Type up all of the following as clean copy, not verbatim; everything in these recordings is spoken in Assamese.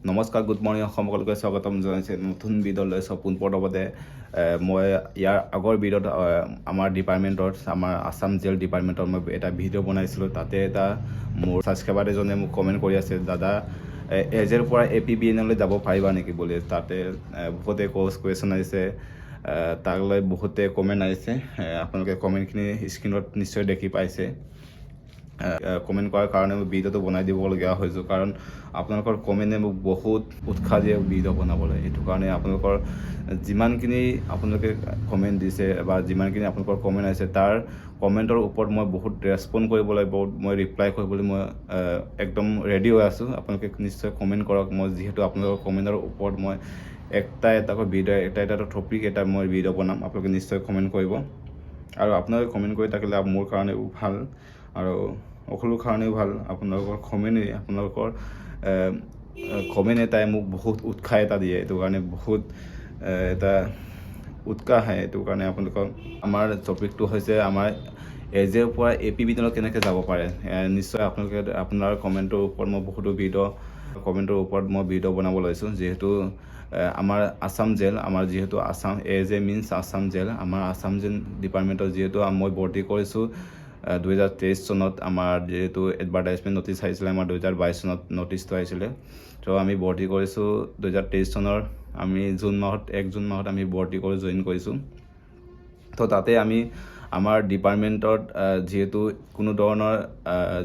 নমস্কাৰ, গুড মৰ্ণিং, সকলোকে স্বাগতম জনাইছে নতুন ভিডিঅ'লৈ। পোনপ্ৰথমতে মই ইয়াৰ আগৰ ভিডিঅ'ত আমাৰ ডিপাৰ্টমেণ্টত আমাৰ আছাম জেল ডিপাৰ্টমেণ্টত মই এটা ভিডিঅ' বনাইছিলোঁ। তাতে এটা মোৰ ছাবস্ক্ৰাইবাৰ এজনে মোক কমেণ্ট কৰি আছে, দাদা এজেৰ পৰা APBNলৈ যাব পাৰিবা নেকি বুলি। তাতে বহুতে কুৱেশ্যন আহিছে, তাক লৈ বহুতে কমেণ্ট আহিছে। আপোনালোকে কমেণ্টখিনি স্ক্ৰীণত নিশ্চয় দেখি পাইছে। কমেণ্ট কৰাৰ কাৰণে মই ভিডিঅ'টো বনাই দিবলগীয়া হৈছোঁ, কাৰণ আপোনালোকৰ কমেণ্টে মোক বহুত উৎসাহ দিয়ে ভিডিঅ' বনাবলৈ। সেইটো কাৰণে আপোনালোকৰ যিমানখিনি আপোনালোকে কমেণ্ট দিছে বা যিমানখিনি আপোনালোকৰ কমেণ্ট আহিছে, তাৰ কমেণ্টৰ ওপৰত মই বহুত ৰেচপণ্ড কৰিবলৈ, মই ৰিপ্লাই কৰিবলৈ মই একদম ৰেডি হৈ আছোঁ। আপোনালোকে নিশ্চয় কমেণ্ট কৰক। মই যিহেতু আপোনালোকৰ কমেণ্টৰ ওপৰত মই এটাকৈ ভিডিঅ' এটা টপিক মই ভিডিঅ' বনাম। আপোনালোকে নিশ্চয় কমেণ্ট কৰিব, আৰু আপোনালোকে কমেণ্ট কৰি থাকিলে মোৰ কাৰণেও ভাল আৰু সকলোৰ কাৰণেও ভাল। আপোনালোকৰ কমেণ্ট এটাই মোক বহুত উৎসাহ এটা দিয়ে। এইটো কাৰণে বহুত এটা উৎসাহ আহে। এইটো কাৰণে আপোনালোকৰ আমাৰ টপিকটো হৈছে আমাৰ এজেৰ পৰা APBNলৈ কেনেকৈ যাব পাৰে। নিশ্চয় আপোনালোকে আপোনাৰ কমেণ্টৰ ওপৰত মই বহুতো ভিডিঅ' বনাব লৈছোঁ। যিহেতু আমাৰ আছাম জেল, আমাৰ যিহেতু Assam as a means Assam jail, আমাৰ আছাম জেল ডিপাৰ্টমেণ্টত যিহেতু মই ভৰ্তি কৰিছোঁ 2023 চনত। আমাৰ যিহেতু এডভাৰটাইজমেণ্ট নটিচ আহিছিলে, আমাৰ 2022 চনত নটিচটো আহিছিলে। তো আমি ভৰ্তি কৰিছোঁ 2023 চনৰ আমি 1 জুন মাহত আমি জইন কৰিছোঁ। তো তাতে আমাৰ ডিপাৰ্টমেণ্টত যিহেতু কোনো ধৰণৰ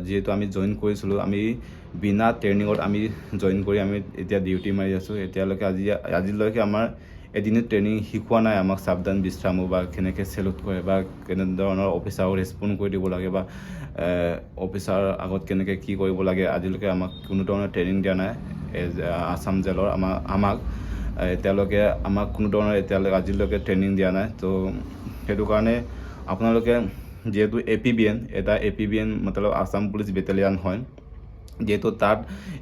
যিহেতু আমি জইন কৰিছিলোঁ, আমি বিনা ট্ৰেইনিঙত আমি জইন কৰি আমি এতিয়া ডিউটি মাৰি আছোঁ। এতিয়ালৈকে আজিলৈকে আমাৰ এদিনো ট্ৰেইনিং শিকোৱা নাই আমাক। সাৱধান বিশ্ৰামো বা কেনেকৈ চেলুট কৰে বা কেনেধৰণৰ অফিচাৰক ৰেচপণ্ড কৰি দিব লাগে বা অফিচাৰৰ আগত কেনেকৈ কি কৰিব লাগে, আজিলৈকে আমাক কোনো ধৰণৰ ট্ৰেইনিং দিয়া নাই আছাম জেলৰ। আমাক এতিয়ালৈকে কোনো ধৰণৰ আজিলৈকে ট্ৰেইনিং দিয়া নাই। তো সেইটো কাৰণে আপোনালোকে যিহেতু APBN মতলব আছাম পুলিচ বেটেলিয়ান হয়, যিহেতু তাত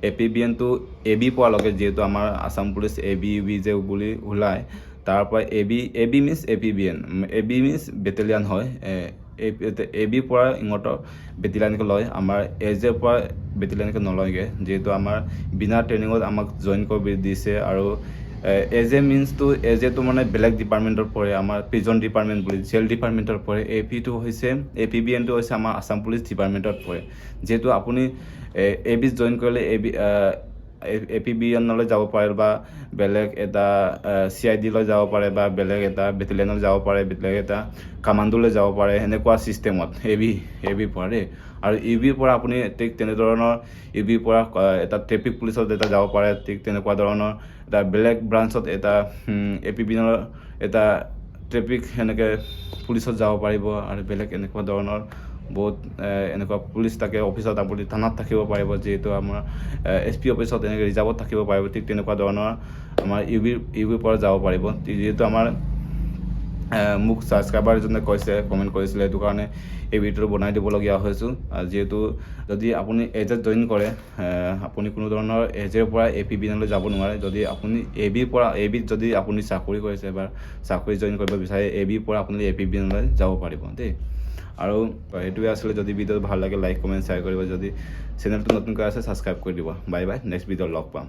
APBNটো AB পোৱালৈকে, যিহেতু আমাৰ আছাম পুলিচ ABUB যে বুলি ওলায়, তাৰ পৰা AB means APBN, AB means battalion হয়। AB পৰা ইহঁতৰ বেটেলিয়ানকে লয়, আমাৰ এজেৰ পৰা বেটেলিয়ানকে নলয়গৈ। যিহেতু আমাৰ বিনা ট্ৰেইনিঙত আমাক জইন কৰি দিছে। আৰু এজেটো মানে বেলেগ ডিপাৰ্টমেণ্টৰ পৰে, আমাৰ প্ৰিজন ডিপাৰ্টমেণ্ট বুলি জেল ডিপাৰ্টমেণ্টৰ পৰে। APBNটো হৈছে আমাৰ আছাম পুলিচ ডিপাৰ্টমেণ্টত পৰে। যিহেতু আপুনি ABত জইন কৰিলে APBNলৈ যাব পাৰে, বা বেলেগ এটা CID লৈ যাব পাৰে, বা বেলেগ এটা বেটেলিয়ানলৈ যাব পাৰে, বেলেগ এটা কামাণ্ডোলৈ যাব পাৰে, সেনেকুৱা ছিষ্টেমত AB পৰা দেই। আৰু UBৰ পৰা আপুনি ঠিক তেনেধৰণৰ UBৰ পৰা এটা ট্ৰেফিক পুলিচত এটা যাব পাৰে, ঠিক তেনেকুৱা ধৰণৰ এটা বেলেগ ব্ৰাঞ্চত এটা APBNৰ এটা ট্ৰেফিক সেনেকৈ পুলিচত যাব পাৰিব। আৰু বেলেগ এনেকুৱা ধৰণৰ বহুত এনেকুৱা পুলিচ থাকে, অফিচত আপুনি থানাত থাকিব পাৰিব, যিহেতু আমাৰ SP অফিচত এনেকৈ ৰিজাৰ্ভত থাকিব পাৰিব। ঠিক তেনেকুৱা ধৰণৰ আমাৰ UBৰ পৰা যাব পাৰিব। যিহেতু আমাৰ মোক ছাবস্ক্ৰাইবাৰ এজনে কমেণ্ট কৰিছিলে, সেইটো কাৰণে এই ভিডিঅ'টো বনাই দিবলগীয়া হৈছোঁ। যিহেতু যদি আপুনি এজেত জইন কৰে, আপুনি কোনো ধৰণৰ এজেৰ পৰা APBNলৈ যাব নোৱাৰে। যদি আপুনি ABত যদি আপুনি চাকৰি কৰিছে বা চাকৰি জইন কৰিব বিচাৰে, ABৰ পৰা আপুনি APBNলৈ যাব পাৰিব দেই। আৰু এইটোৱে আছিলে। যদি ভিডিঅ'টো ভাল লাগে লাইক কমেণ্ট শ্বেয়াৰ কৰিব। যদি চেনেলটো নতুনকৈ আছে ছাবস্ক্ৰাইব কৰি দিব। বাই বাই, নেক্সট ভিডিঅ'ত লগ পাম।